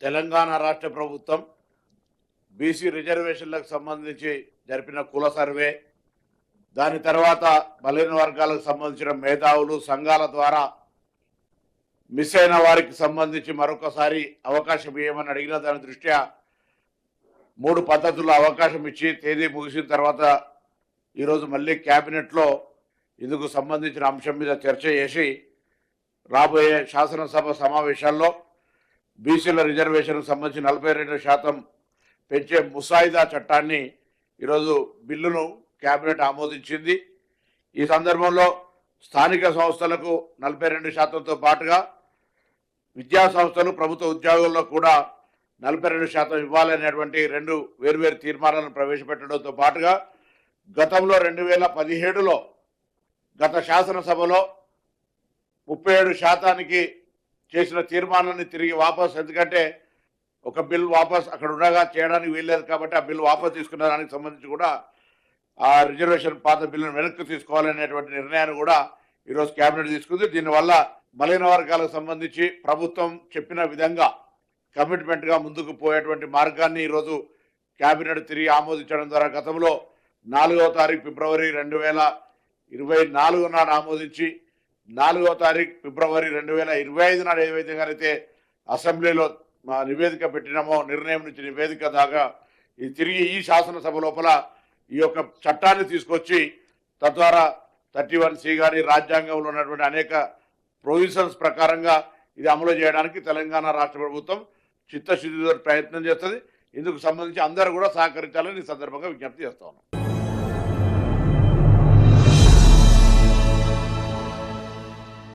తెలంగాణ రాష్ట్ర ప్రభుత్వం బీసీ రిజర్వేషన్లకు సంబంధించి జరిపిన కుల సర్వే, దాని తర్వాత బలహీన వర్గాలకు సంబంధించిన మేధావులు సంఘాల ద్వారా మిస్ అయిన వారికి సంబంధించి మరొకసారి అవకాశం ఇవ్వమని అడిగిన దాని దృష్ట్యా 3 పద్ధతుల్లో అవకాశం ఇచ్చి తేదీ ముగిసిన తర్వాత ఈరోజు మళ్ళీ క్యాబినెట్లో ఇందుకు సంబంధించిన అంశం మీద చర్చ చేసి రాబోయే శాసనసభ సమావేశాల్లో బీసీల రిజర్వేషన్కు సంబంధించి 42% పెంచే ముసాయిదా చట్టాన్ని ఈరోజు బిల్లును క్యాబినెట్ ఆమోదించింది. ఈ సందర్భంలో స్థానిక సంస్థలకు 42%తో పాటుగా విద్యా సంస్థలు ప్రభుత్వ ఉద్యోగుల్లో కూడా 42% ఇవ్వాలనేటువంటి 2 వేర్వేరు తీర్మానాలను ప్రవేశపెట్టడంతో పాటుగా గతంలో 2017లో గత శాసనసభలో 37% చేసిన తీర్మానాన్ని తిరిగి వాపస్, ఎందుకంటే ఒక బిల్ వాపస్ అక్కడ ఉండగా చేయడానికి వీల్లేదు కాబట్టి ఆ బిల్ వాపస్ తీసుకున్న దానికి సంబంధించి కూడా ఆ రిజర్వేషన్ పాత బిల్లును వెనక్కి తీసుకోవాలనేటువంటి నిర్ణయాన్ని కూడా ఈరోజు క్యాబినెట్ తీసుకుంది. దీనివల్ల బలహీన వర్గాలకు సంబంధించి ప్రభుత్వం చెప్పిన విధంగా కమిట్మెంట్గా ముందుకు పోయేటువంటి మార్గాన్ని ఈరోజు క్యాబినెట్ తిరిగి ఆమోదించడం ద్వారా గతంలో 4వ తారీఖు ఫిబ్రవరి 2024 నాడు ఆమోదించి 4వ తారీఖు ఫిబ్రవరి 2025 నాడు ఏ విధంగానైతే అసెంబ్లీలో నివేదిక పెట్టినామో నిర్ణయం నుంచి నివేదిక దాకా ఇది తిరిగి ఈ శాసనసభ లోపల ఈ యొక్క చట్టాన్ని తీసుకొచ్చి తద్వారా 31C కానీ రాజ్యాంగంలో ఉన్నటువంటి అనేక ప్రొవిజన్స్ ప్రకారంగా ఇది అమలు చేయడానికి తెలంగాణ రాష్ట్ర ప్రభుత్వం చిత్తశుద్ధితో ప్రయత్నం చేస్తుంది. ఇందుకు సంబంధించి అందరూ కూడా సహకరించాలని ఈ సందర్భంగా విజ్ఞప్తి చేస్తా ఉన్నాం.